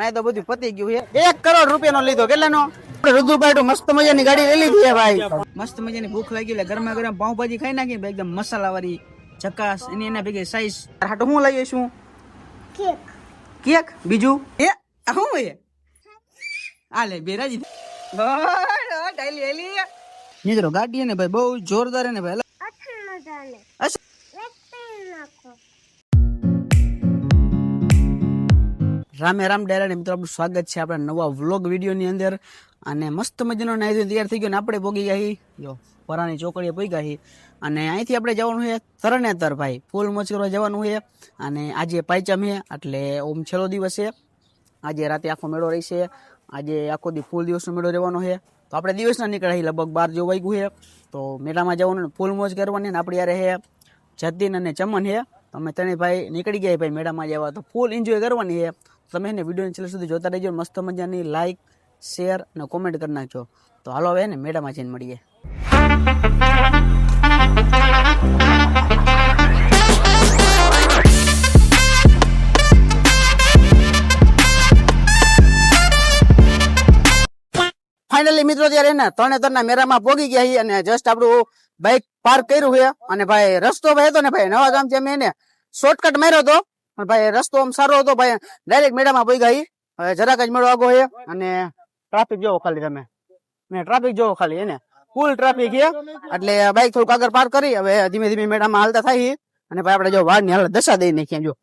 આ તો બધું પતી ગયું છે. 1 કરોડ રૂપિયાનો લીધો. કેટલાનો? રુદ્રભાઈ તો મસ્ત મજાની ગાડી લઈ લીધી છે ભાઈ. મસ્ત મજાની ભૂખ લાગી એટલે ગરમા ગરમ પાઉંભાજી ખાઈ નાખી ભાઈ, એકદમ મસાલા વાળી ચકાસ. એના ભેગી સાઈઝ હાટો હું લઈ આવીશું? કેક. કેક બીજું એ શું હોય? આ લે બેરાજી મિત્રો ગાડી ને ભાઈ બહુ જોરદાર ને ભાઈ. રામે રામ ડાયરા ને મિત્રો આપણું સ્વાગત છે આપણા નવા વ્લોગ વિડીયો ની અંદર. અને મસ્ત મજાનો નાઈ તૈયાર થઈ ગયો ને આપણે પોગી ગયા જો પરાની ચોકડીએ પોગ્યા છીએ. અને અહીંથી આપણે જવાનું છે તરણેતર ભાઈ, ફૂલ મોજ કરવા જવાનું છે. અને આજે પાંચમ છે એટલે ઓમ છેલ્લો દિવસ છે. આજે રાતે આખો મેળો રહેશે. આજે આખો દી ફૂલ દિવસનો મેળો રહેવાનો છે. તો આપણે દિવસના નીકળ્યા લગભગ 12 જેવું વાગ્યું છે. તો મેળામાં જવાનું ફૂલ મોજ કરવાની ને આપણે યારે છે જતીન અને ચમન છે. તમે ત્રણેય ભાઈ નીકળી ગયા ભાઈ મેળામાં જવા, તો ફૂલ એન્જોય કરવાની છે. તમે એને વિડીયો છેલ્લે સુધી જોતા રહેજો. મસ્ત મજાની લાઈક શેર અને કોમેન્ટ કરી નાખજો. તો હાલો હવે ને મેળામાં જઈને મળીએ. ફાઇનલી મિત્રો ત્યારે ને તરણેતરના મેળામાં પોગી ગયા છીએ અને જસ્ટ આપણું બાઇક પાર્ક કર્યું છે. અને ભાઈ રસ્તો ભાઈ હતો ને ભાઈ નવા ગામથી અમે એને શોર્ટકટ માર્યો હતો પણ ભાઈ રસ્તો આમ સારો હતો ભાઈ. ડાયરેક્ટ મેળામાં પોઈ ગઈ. હવે જરાક જ મેળો આગો છે અને ટ્રાફિક જોવો ખાલી તમે, ટ્રાફિક જોવો ખાલી એને ફૂલ ટ્રાફિક છે. એટલે બાઇક થોડુંક આગળ પાર્ક કરી હવે ધીમે ધીમે મેળામાં હાલતા થાય. અને ભાઈ આપણે જો વાળની હાલત દશા દઈ નાખીએ જો.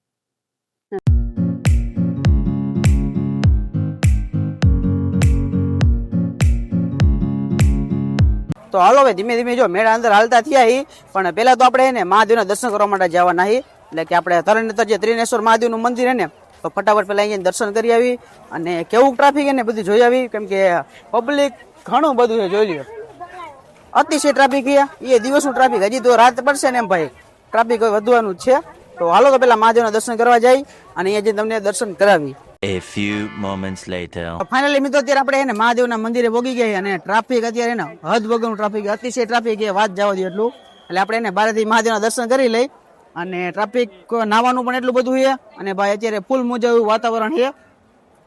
તો હાલો ભાઈ ધીમે ધીમે જો મેળા અંદર હાલતા થયા. પણ પેલા તો આપણે એને મહાદેવના દર્શન કરવા માટે જવાના છીએ. એટલે કે આપણે તરણેતર જે ત્રિનેશ્વર મહાદેવનું મંદિર છે ને, તો ફટાફટ પેલા અહીંયા દર્શન કરી આવી અને કેવું ટ્રાફિક એને બધું જોઈ આવી. કેમ કે પબ્લિક ઘણું બધું છે, જોઈ લ્યો અતિશય ટ્રાફિક છે. એ દિવસનું ટ્રાફિક, હજી તો રાત પડશે ને એમ ભાઈ ટ્રાફિક વધવાનું જ છે. તો હાલો તો પેલા મહાદેવના દર્શન કરવા જાય અને અહીંયા જઈને તમને દર્શન કરાવી. A few moments later. Finally મિત્રો અત્યારે આપણે એને મહાદેવના મંદિરે પોગી ગયા અને ટ્રાફિક અત્યારે એને હદ વગરનું ટ્રાફિક, અતિશય ટ્રાફિક એ વાત જવા દે એટલું. એટલે આપણે એને બહારથી મહાદેવના દર્શન કરી લઈ. અને ટ્રાફિક નાવાનું પણ એટલું બધું છે. અને ભાઈ અત્યારે ફૂલ મુજબ એવું વાતાવરણ છે.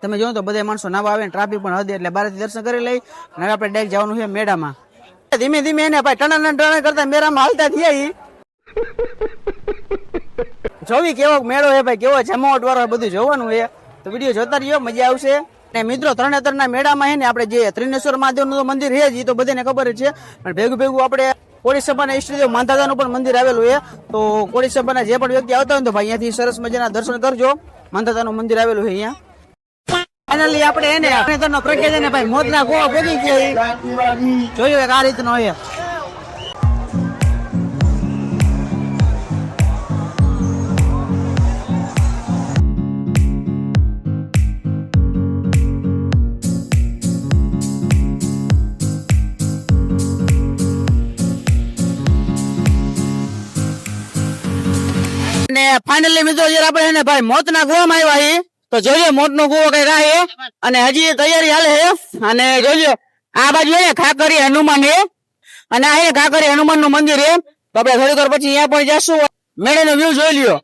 તમે જોવો તો બધા માણસો નાવા આવે ને ટ્રાફિક પણ હદ, એટલે બહારથી દર્શન કરી લઈ. અને આપણે ડાયરેક્ટ જવાનું છે મેળામાં. ધીમે ધીમે એને ભાઈ ટણા કરતા મેળામાં હાલતા થયા. જોવી કેવો મેળો છે ભાઈ, કેવો જમાવટ વાળો બધું જોવાનું છે. તો વિડીયો જોતા રહ્યો, મજા આવશે. અને મિત્રો તરણેતરના મેળામાં છે ને આપણે જે ત્રિનેશ્વર મહાદેવનું મંદિર છે એ તો બધાને ખબર જ છે. પણ ભેગું ભેગું આપણે કોળીસભાના ઈષ્ટદેવ માંધાતાનું પણ મંદિર આવેલું છે. તો કોળીસભાના જે પણ વ્યક્તિ આવતા હોય તો ભાઈ અહીંયાથી સરસ મજાના દર્શન કરજો. માંધાતાનું મંદિર આવેલું છે અહીંયા. ફાઇનલી આપણે એને તરણેતરનો પ્રખ્યાત છે ભાઈ મોતના કુવા ભેગી ગયા. જોયું એક આ રીતનો છે. ફાઇનલી મિત્રો જયારે આપણે એને ભાઈ મોતના કુવામાં આવ્યા તો જોજો મોતનો કુવો કઈ રાહે અને હજી તૈયારી હાલે છે. અને જોજો આ બાજુ છે ખાકરી હનુમાન છે અને આ ખાકરી હનુમાન નું મંદિર છે. તો આપણે થોડીક વાર પછી અહીંયા પણ જશું. મેળાનો વ્યૂ જોઈ લ્યો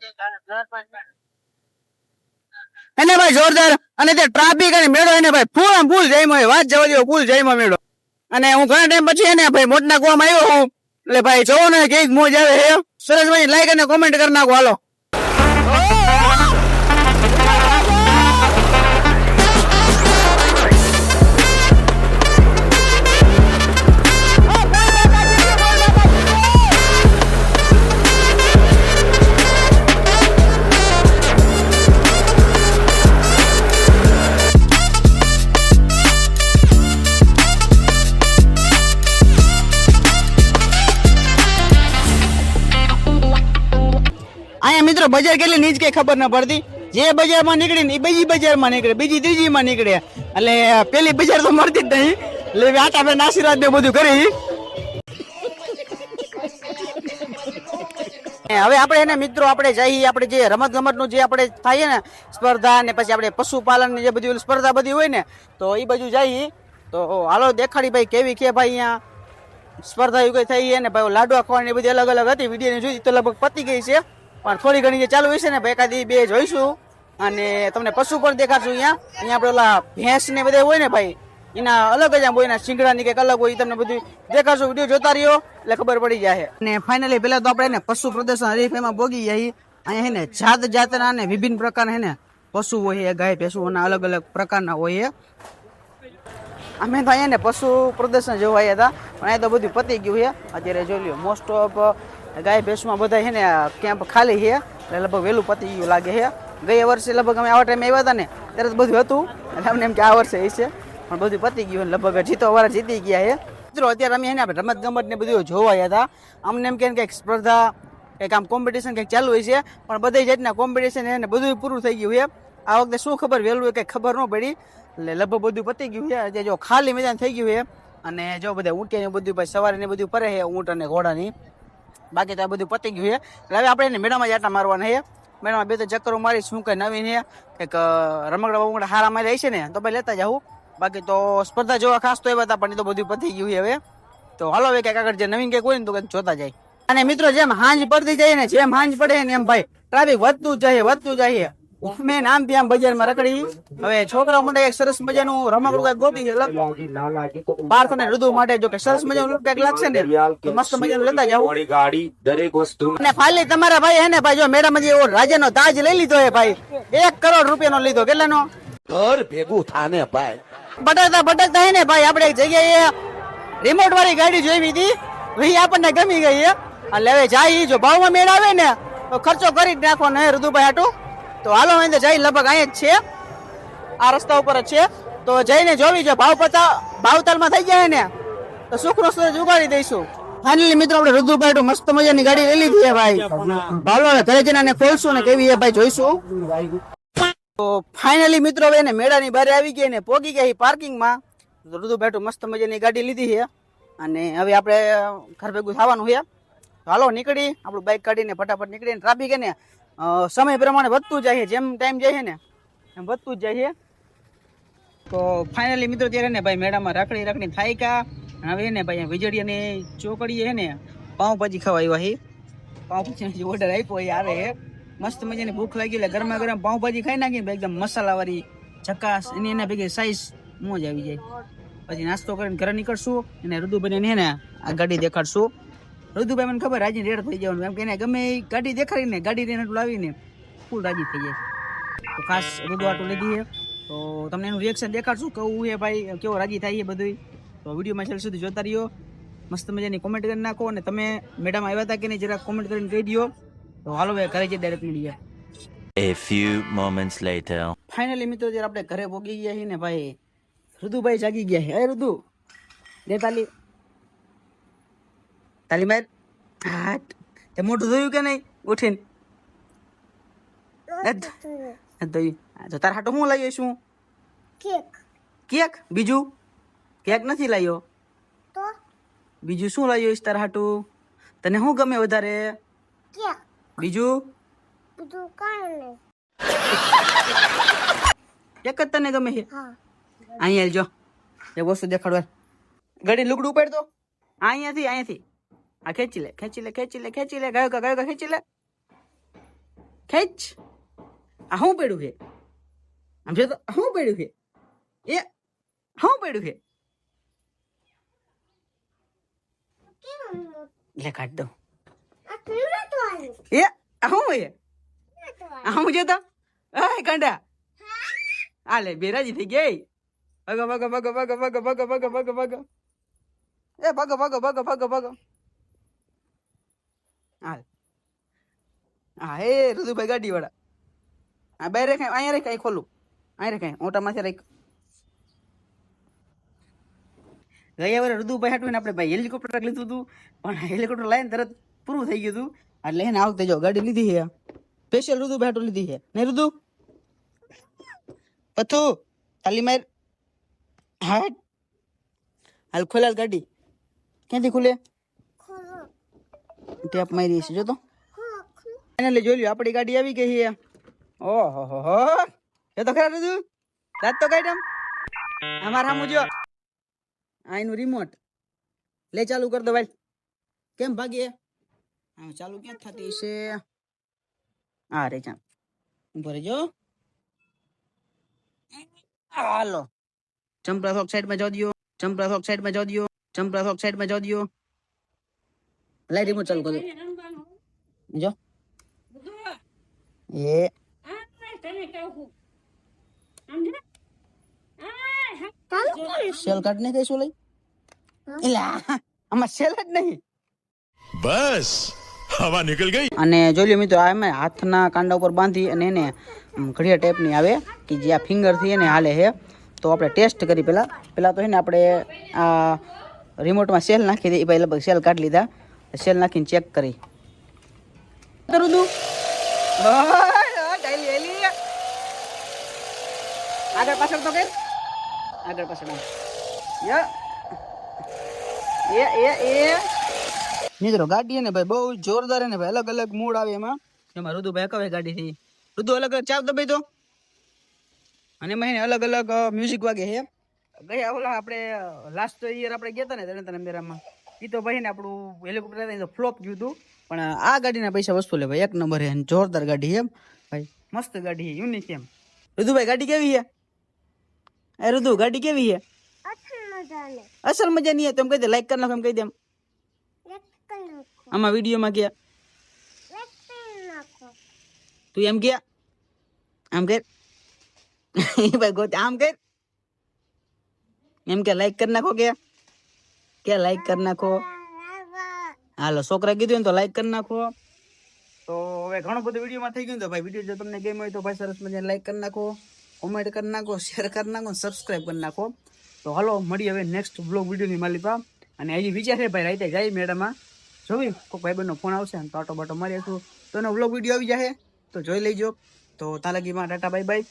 એને ભાઈ જોરદાર. અને તે ટ્રાફિક અને મેળો એને ભાઈ ફૂલ જઈમાં વાત જવા દો, ફૂલ જઈમાં મેળો. અને હું ઘણા ટાઈમ પછી એને ભાઈ મોતના કુવામાં આવ્યો હું. એટલે ભાઈ જોવો ને કઈક મોજ આવે છે. સરસ ભાઈ લાઈક અને કોમેન્ટ કરી નાખો. હાલો અહીંયા મિત્રો બજાર કેટલી નીચ કઈ ખબર ના પડતી. જે બજારમાં નીકળે ને એ બીજી બજારમાં નીકળે, બીજી ત્રીજીમાં નીકળે. એટલે પેલી બજાર તો મળતી જ નહીં. એટલે આટા આપણે આશીર્વાદ ને બધું કરી. હવે આપણે એને મિત્રો આપણે જઈએ આપણે જે રમત ગમત નું જે આપણે થાય ને સ્પર્ધા ને પછી આપણે પશુપાલન ની જે બધી સ્પર્ધા બધી હોય ને તો એ બાજુ જઈએ. તો હાલો દેખાડી ભાઈ કેવી કે ભાઈ અહીંયા સ્પર્ધા એવું કઈ થઈ ને ભાઈ લાડવા ખવાની બધી અલગ અલગ હતી. વિડીયો જોઈ તો લગભગ પતી ગઈ છે પણ થોડી ઘણી જે ચાલુ હશે ને એકાદી બે જોઈશું. અને તમને પશુ પણ દેખાડશું અહીંયા પેલા ભેંસ ને બધા હોય ને ભાઈ એના અલગ જ આમ હોય, એના શીંગડાની કંઈક અલગ હોય, તમને બધું દેખાડશું. વિડીયો જોતા રહ્યો એટલે ખબર પડી જાય. અને ફાઇનલી પેલા તો આપણે ને પશુ પ્રદર્શન હરીફાઈમાં ભોગી જાય. અહીંયા હે ને જાત જાતના અને વિભિન્ન પ્રકારના હે ને પશુ હોય, ગાય ભેંસુઓના અલગ અલગ પ્રકારના હોય. અમે તો અહીંયા ને પશુ પ્રદર્શન જોવા આવ્યા હતા, પણ અહીંયા તો બધું પતી ગયું છે. અત્યારે જોઈ લ્યો મોસ્ટ ઓફ ગાય ભેંસમાં બધા છે ને કેમ્પ ખાલી છે, એટલે લગભગ વહેલું પતી ગયું લાગે છે. ગયા વર્ષે લગભગ અમે આવા ટાઈમે આવ્યા હતા ને ત્યારે તો બધું હતું, એટલે અમને એમ કે આ વર્ષે છે, પણ બધું પતી ગયું. લગભગ જીતો વાળા જીતી ગયા છે. મિત્રો અત્યારે અમે એને આપણે રમત ગમત ને બધું જોવા આવ્યા હતા. અમને એમ કે કંઈક સ્પર્ધા કંઈક આમ કોમ્પિટિશન કંઈક ચાલુ હોય છે, પણ બધી જાતના કોમ્પિટિશન એને બધું પૂરું થઈ ગયું છે. આ વખતે શું ખબર વહેલું હોય કંઈ ખબર ન પડી, એટલે લગભગ બધું પતી ગયું છે. આજે જો ખાલી મેદાન થઈ ગયું છે, અને જો બધા ઊંટિયા ને બધું ભાઈ સવારે ને બધું ફરે છે, ઊંટ અને ઘોડાની. બાકી તો આ બધું પતી ગયું છે. એટલે હવે આપણે એને મેળામાં જ આટા મારવાના છે. મેળામાં બે તો ચક્કરો મારી શું કંઈ નવીન છે, કંઈક રમકડા બમકડા હારા મારી છે ને તો ભાઈ લેતા જાઉં. બાકી તો સ્પર્ધા જોવા ખાસ તો એવા હતા, પણ એ તો બધું પતી ગયું છે હવે. તો હાલો હવે કંઈક આગળ જે નવીન કંઈક હોય ને તો કંઈક જોતા જાય. અને મિત્રો જેમ હાંજ પડતી જાય ને, જેમ હાંજ પડે ને એમ ભાઈ ટ્રાફિક વધતું જાય. મેં આમથી આમ બજારમાં રખડી. હવે છોકરાઓ માટે એક સરસ મજાનું રમકડું કઈક ગોતી છે પાર્થ અને ઋતુ માટે. જો કે સરસ મજાનું કઈક લાગશે ને તો મસ્ત મજાનું લેતા જાવ. અને ફાઇનલી તમારા ભાઈ હે ને ભાઈ જો મેળામાં જે રાજાનો તાજ લઈ લીધો હે ભાઈ, 1 કરોડ રૂપિયાનો લીધો. કેટલાનો? ઘર ભેગું થાને ભાઈ. ભટકતા હે ને ભાઈ આપણે એક જગ્યાએ રિમોટ વાળી ગાડી જોઈ હતી, એ આપણને ગમી ગઈ છે. એટલે હવે જાય જો ભાવમાં મેળ આવે ને તો ખર્ચો કરી જ નાખવાનો હે ઋતુભાઈ હાટું. તો હાલો અહીં જઈ, લગભગ અહીંયા જ છે, આ રસ્તા ઉપર જ છે. તો જઈને જોવી જો ભાવતાલમાં થઈ જાય ને તો સુખનો સૂરજ ઉગાડી દઈશું. ફાઇનલી મિત્રો આપણે ઋતુભાઈ મસ્ત મજાની ગાડી લઈ લીધી છે ભાઈ. ભાલો ઘરે જઈને ખોલશું ને કેવી છે ભાઈ જોઈશું. તો ફાઇનલી મિત્રો હવે એને મેળાની બહાર આવી ગઈ ને પોગી ગઈ પાર્કિંગમાં. ઋતુભાઈ મસ્ત મજાની ગાડી લીધી છે, અને હવે આપણે ઘર ભેગું થવાનું છે. હાલો નીકળી, આપણું બાઇક કાઢીને ફટાફટ નીકળીને. ટ્રાફિક ને સમય પ્રમાણે વધતું જાય છે, જેમ ટાઈમ જાય છે ને એમ વધતું જ જાય છે. તો ફાઇનલી મિત્રો ત્યારે ને ભાઈ મેળામાં રખડી થાય કા. હવે ને ભાઈ વીજળીયાની ચોકડીએ છે ને પાઉંભાજી ખાવા આવ્યા છે. પાઉંભાજી ઓર્ડર આપ્યો એ આવે છે. મસ્ત મજાની ભૂખ લાગી એટલે ગરમા ગરમ પાઉંભાજી ખાઈ નાખીને એકદમ મસાલાવાળી ચકાસ, એની એના ભેગી સાઈઝ મોજ આવી જાય. પછી નાસ્તો કરીને ઘરે નીકળશું અને ઋતુભાઈને ને આ ગાડી દેખાડશું. ઋતુભાઈ મને ખબર રાજી રેડ થઈ જવાનું, એમ કે એને ગમે એ ગાડી દેખાડીને ગાડી રેન લાવીને ફૂલ રાજી થઈ જાય. તો ખાસ ઋતુ આટું લીધી છે, તો તમને એનું રિએક્શન દેખાડશું કેવું છે ભાઈ, કેવો રાજી થાય છે બધું. તો વિડીયોમાં છેલ્લે સુધી જોતા રહ્યો. મસ્ત મજાની કોમેન્ટ કરી નાખો, અને તમે મેડમ આવ્યા હતા કે નહીં જરા કોમેન્ટ કરીને કહી દો. તો હાલો ભાઈ ઘરે જઈ ડાયરેક્ટ મળીએ. A few moments later. Finally મિત્રો જ્યારે આપણે ઘરે પહોંચી ગયા છીએ ને ભાઈ, ઋતુભાઈ જાગી ગયા છે. ઋતુ દે તાલી માર. હા તે મોટું ધોયું કે નહીં ઉઠીને? તો તાર હાટો શું લાવ્યો? શું કેક? બીજું કેક નથી લાવ્યો તો બીજું શું લાવ્યો તાર હાટું? તને શું ગમે વધારે? બીજું કેક જ તને ગમે છે? અહીંયા જો એ વસ્તુ દેખાડવા ગાડી લુગડું ઉપાડ તો અહીંયાથી આ ખેંચી લે ગયો ખેંચી લે ખેંચ. આ શું પડ્યું છે? આમ જો તો શું પડ્યું છે? એ શું પડ્યું છે? લે કાઢ દો. એ આ શું છે? આ શું છે તો કાંડા આ લે બેરાજી થઈ ગઈ. ભગો એ ભગો હા હે ઋતુભાઈ ગાડી વાળા. આ બે રે અહીંયા રે કઈ ખોલું, અહીંયા રે કઈ ઓટામાંથી રાખ. ગયા વાર ઋતુભાઈ હાટું ને આપણે ભાઈ હેલિકોપ્ટર લીધું હતું, પણ હેલિકોપ્ટર લાઈને તરત પૂરું થઈ ગયું હતું. એટલે એને આ વખતે જો ગાડી લીધી છે, સ્પેશિયલ ઋતુભાઈ હાટું લીધી છે. નહીં ઋતુ પથ્થુ તાલી માર. હા હાલ ખોલાલ ગાડી. ક્યાંથી ખુલે? ટેપ મારી છે જો તો. ફાઇનલી જોઈ લ્યો આપણી ગાડી આવી ગઈ છે. ઓહો એ તો ખરા ઋતુ દાંત તો કાઢ. અમારા સામું જો આ એનું રિમોટ લે ચાલુ કર દો ભાઈ. કેમ ભાગીએ? ચાલુ ક્યાં થતી છે? આ રે ચાલ ઉભો રહેજો. હાલો ચંપરા થોક સાઈડમાં જવા દો, ચંપરા થોક સાઈડમાં જવા દો, ચંપરા થોક સાઈડમાં જવા દો. લાઈ રિમોટ ચાલુ કરો જો એ સેલ કાર્ડ નહીં કઈશું લઈ એલા આમાં સેલ જ નહીં. बस हवा निकल गई. અને જોઈ લો મિત્રો આ એમાં હાથના કાંડા ઉપર બાંધી અને એને ઘડિયા ટાઈપની આવે કે જે આ ફિંગરથી એને હાલે છે. તો આપણે ટેસ્ટ કરી પહેલાં તો છે ને આપણે આ રિમોટમાં સેલ નાખી દઈએ. ભાઈ લગભગ સેલ કાઢી લીધા, સેલ નાખીને ચેક કરી કરું તું આગળ પાછળ તો કર આગળ પાછળ મિત્રો ગાડી ને ભાઈ બહુ જોરદાર ને ભાઈ અલગ અલગ મૂડ આવે એમાં રુદુભાઈ કવે ગાડી થી રુદુ અલગ અલગ ચાપ દબાઈ દો અને એમાં અલગ અલગ મ્યુઝિક વાગે છે. ગયા ઓલા આપણે લાસ્ટ યર આપણે ગયા હતા ને તને મેરામાં એ તો ભાઈ ને આપણું હેલિકોપ્ટર ફ્લોપ ગયું હતું, પણ આ ગાડીના પૈસા વસ્તુ લે ભાઈ, એક નંબર છે, જોરદાર ગાડી એમ ભાઈ, મસ્ત ગાડી છે, યુનિક એમ. રુદુભાઈ ગાડી કેવી છે? એ રુદુ ગાડી કેવી છે? અસલ મજા નહીં તો એમ કહી દે, લાઈક કરી નાખો એમ કહી દે. આમાં વિડીયોમાં કે તું એમ કે આમ કર ભાઈ ગોત આમ કર એમ કે લાઈક કરી નાખો કે લાઈક કરી નાખો. હાલો છોકરા કીધું ને તો લાઈક કરી નાખો. તો હવે ઘણું બધું વિડીયોમાં થઈ ગયું. તો ભાઈ વિડીયો જો તમને ગેમ હોય તો ભાઈ સરસ મજાને લાઈક કરી નાખો, કોમેન્ટ કરી નાખો, શેર કરી નાખો, સબસ્ક્રાઈબ કરી નાખો. તો હાલો મળીએ હવે નેક્સ્ટ બ્લોગ વિડીયોની માલિકા. અને હજી વિચાર છે ભાઈ રાતે જાય મેળામાં જોવી કોઈ ભાઈબંધનો ફોન આવશે ને તો આટો બાટો મારી છું તો એનો વ્લોગ વિડીયો આવી જાય તો જોઈ લેજો. તો તાલગીમાં ટાટા બાય બાય.